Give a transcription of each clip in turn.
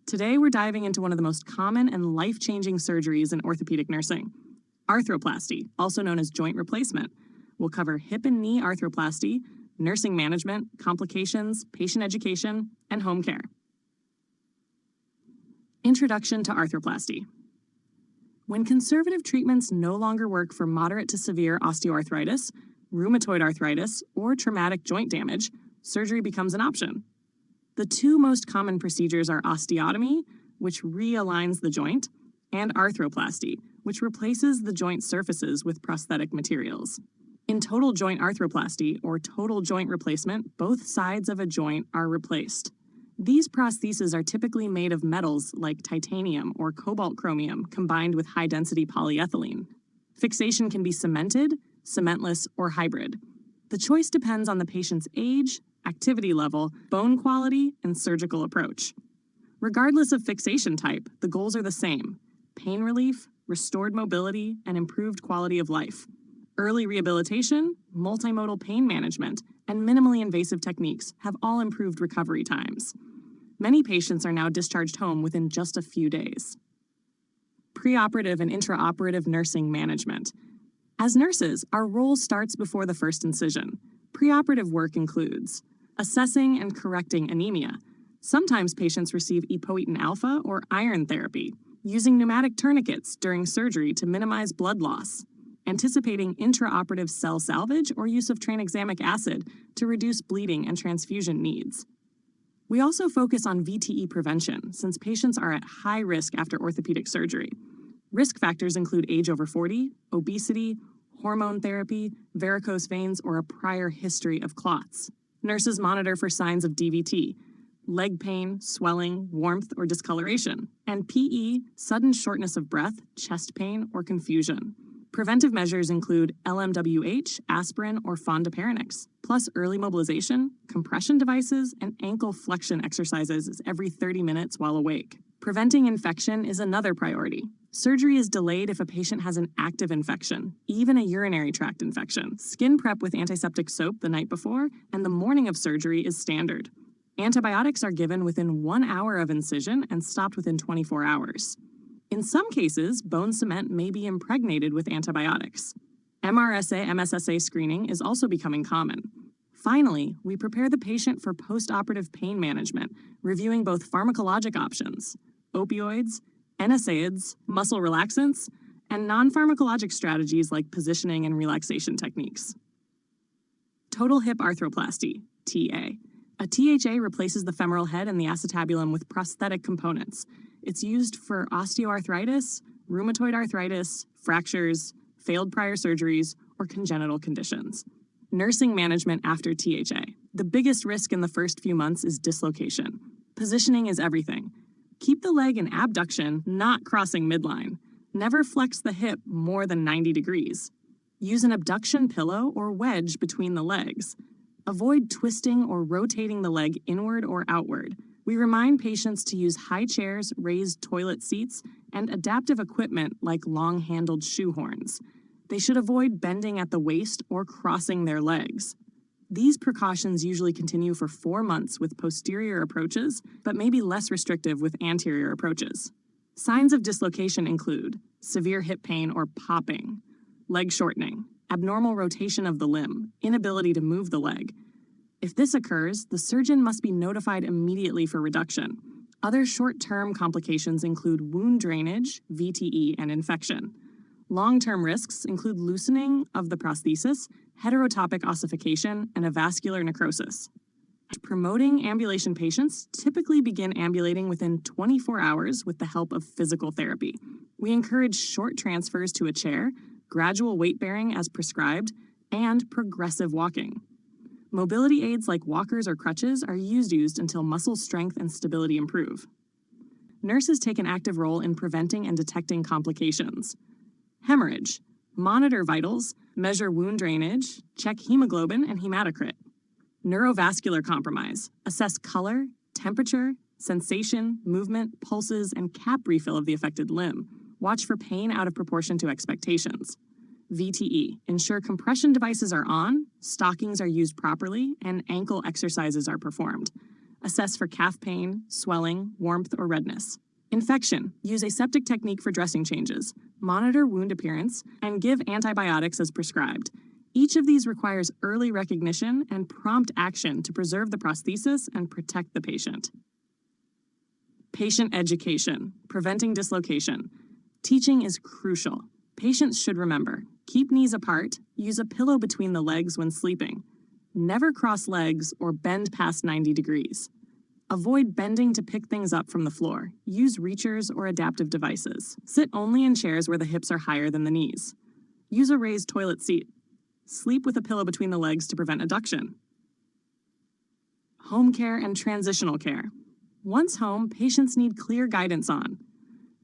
Today, we're diving into one of the most common and life-changing surgeries in orthopedic nursing, arthroplasty, also known as joint replacement. We'll cover hip and knee arthroplasty, nursing management, complications, patient education, and home care. Introduction to arthroplasty. When conservative treatments no longer work for moderate to severe osteoarthritis, rheumatoid arthritis, or traumatic joint damage, surgery becomes an option. The two most common procedures are osteotomy, which realigns the joint, and arthroplasty, which replaces the joint surfaces with prosthetic materials. In total joint arthroplasty, or total joint replacement, both sides of a joint are replaced. These prostheses are typically made of metals like titanium or cobalt-chromium combined with high-density polyethylene. Fixation can be cemented, cementless, or hybrid. The choice depends on the patient's age, activity level, bone quality, and surgical approach. Regardless of fixation type, the goals are the same: pain relief, restored mobility, and improved quality of life. Early rehabilitation, multimodal pain management, and minimally invasive techniques have all improved recovery times. Many patients are now discharged home within just a few days. Preoperative and intraoperative nursing management. As nurses, our role starts before the first incision. Preoperative work includes assessing and correcting anemia. Sometimes patients receive epoetin alpha or iron therapy, using pneumatic tourniquets during surgery to minimize blood loss, anticipating intraoperative cell salvage or use of tranexamic acid to reduce bleeding and transfusion needs. We also focus on VTE prevention, since patients are at high risk after orthopedic surgery. Risk factors include age over 40, obesity, hormone therapy, varicose veins, or a prior history of clots. Nurses monitor for signs of DVT, leg pain, swelling, warmth, or discoloration, and PE, sudden shortness of breath, chest pain, or confusion. Preventive measures include LMWH, aspirin, or fondaparinux, plus early mobilization, compression devices, and ankle flexion exercises every 30 minutes while awake. Preventing infection is another priority. Surgery is delayed if a patient has an active infection, even a urinary tract infection. Skin prep with antiseptic soap the night before, and the morning of surgery is standard. Antibiotics are given within 1 hour of incision and stopped within 24 hours. In some cases, bone cement may be impregnated with antibiotics. MRSA/MSSA screening is also becoming common. Finally, we prepare the patient for postoperative pain management, reviewing both pharmacologic options, opioids, NSAIDs, muscle relaxants, and non-pharmacologic strategies like positioning and relaxation techniques. Total hip arthroplasty, TA. A THA replaces the femoral head and the acetabulum with prosthetic components. It's used for osteoarthritis, rheumatoid arthritis, fractures, failed prior surgeries, or congenital conditions. Nursing management after THA. The biggest risk in the first few months is dislocation. Positioning is everything. Keep the leg in abduction, not crossing midline. Never flex the hip more than 90 degrees. Use an abduction pillow or wedge between the legs. Avoid twisting or rotating the leg inward or outward. We remind patients to use high chairs, raised toilet seats, and adaptive equipment like long-handled shoe horns. They should avoid bending at the waist or crossing their legs. These precautions usually continue for 4 months with posterior approaches, but may be less restrictive with anterior approaches. Signs of dislocation include severe hip pain or popping, leg shortening, abnormal rotation of the limb, inability to move the leg. If this occurs, the surgeon must be notified immediately for reduction. Other short-term complications include wound drainage, VTE, and infection. Long-term risks include loosening of the prosthesis, heterotopic ossification, and a vascular necrosis. Promoting ambulation patients typically begin ambulating within 24 hours with the help of physical therapy. We encourage short transfers to a chair, gradual weight bearing as prescribed, and progressive walking. Mobility aids like walkers or crutches are used until muscle strength and stability improve. Nurses take an active role in preventing and detecting complications. Hemorrhage. Monitor vitals, measure wound drainage, check hemoglobin and hematocrit. Neurovascular compromise. Assess color, temperature, sensation, movement, pulses, and cap refill of the affected limb. Watch for pain out of proportion to expectations. VTE. Ensure compression devices are on, stockings are used properly, and ankle exercises are performed. Assess for calf pain, swelling, warmth, or redness. Infection. Use aseptic technique for dressing changes. Monitor wound appearance, and give antibiotics as prescribed. Each of these requires early recognition and prompt action to preserve the prosthesis and protect the patient. Patient education. Preventing dislocation. Teaching is crucial. Patients should remember, keep knees apart, use a pillow between the legs when sleeping. Never cross legs or bend past 90 degrees. Avoid bending to pick things up from the floor. Use reachers or adaptive devices. Sit only in chairs where the hips are higher than the knees. Use a raised toilet seat. Sleep with a pillow between the legs to prevent adduction. Home care and transitional care. Once home, patients need clear guidance on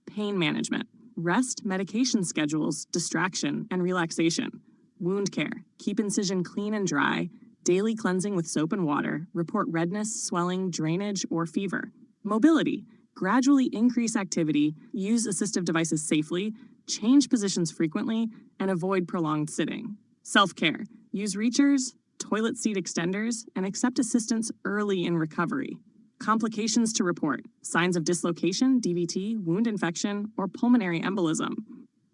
pain management, rest, medication schedules, distraction, and relaxation. Wound care. Keep incision clean and dry. Daily cleansing with soap and water. Report redness, swelling, drainage, or fever. Mobility. Gradually increase activity. Use assistive devices safely. Change positions frequently. And avoid prolonged sitting. Self-care. Use reachers, toilet seat extenders, and accept assistance early in recovery. Complications to report. Signs of dislocation, DVT, wound infection, or pulmonary embolism.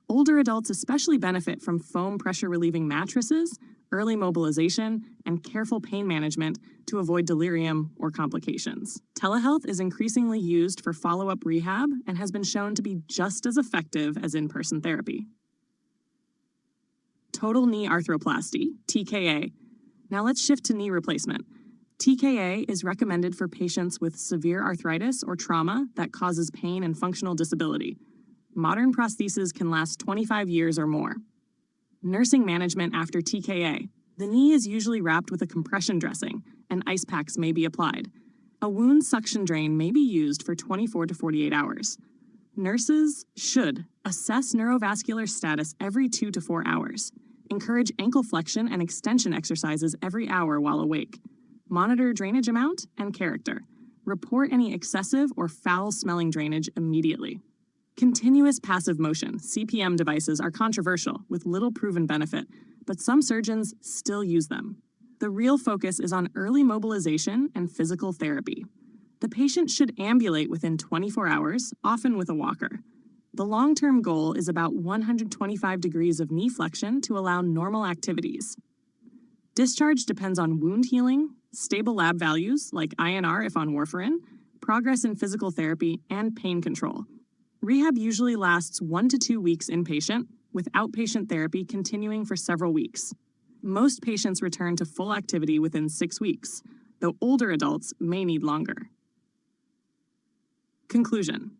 Older adults especially benefit from foam pressure-relieving mattresses, early mobilization, and careful pain management to avoid delirium or complications. Telehealth is increasingly used for follow-up rehab and has been shown to be just as effective as in-person therapy. Total knee arthroplasty, TKA. Now let's shift to knee replacement. TKA is recommended for patients with severe arthritis or trauma that causes pain and functional disability. Modern prostheses can last 25 years or more. Nursing management after TKA. The knee is usually wrapped with a compression dressing, and ice packs may be applied. A wound suction drain may be used for 24 to 48 hours. Nurses should assess neurovascular status every 2 to 4 hours. Encourage ankle flexion and extension exercises every hour while awake. Monitor drainage amount and character. Report any excessive or foul-smelling drainage immediately. Continuous passive motion, CPM devices are controversial with little proven benefit, but some surgeons still use them. The real focus is on early mobilization and physical therapy. The patient should ambulate within 24 hours, often with a walker. The long-term goal is about 125 degrees of knee flexion to allow normal activities. Discharge depends on wound healing, stable lab values like INR if on warfarin, progress in physical therapy, and pain control. Rehab usually lasts 1 to 2 weeks inpatient, with outpatient therapy continuing for several weeks. Most patients return to full activity within 6 weeks, though older adults may need longer. Conclusion.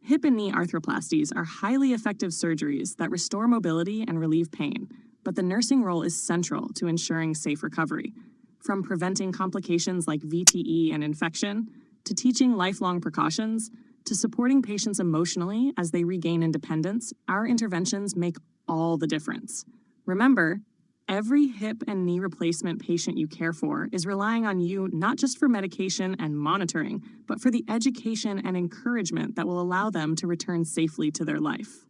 Hip and knee arthroplasties are highly effective surgeries that restore mobility and relieve pain, but the nursing role is central to ensuring safe recovery. From preventing complications like VTE and infection, to teaching lifelong precautions, to supporting patients emotionally as they regain independence, our interventions make all the difference. Remember, every hip and knee replacement patient you care for is relying on you not just for medication and monitoring, but for the education and encouragement that will allow them to return safely to their life.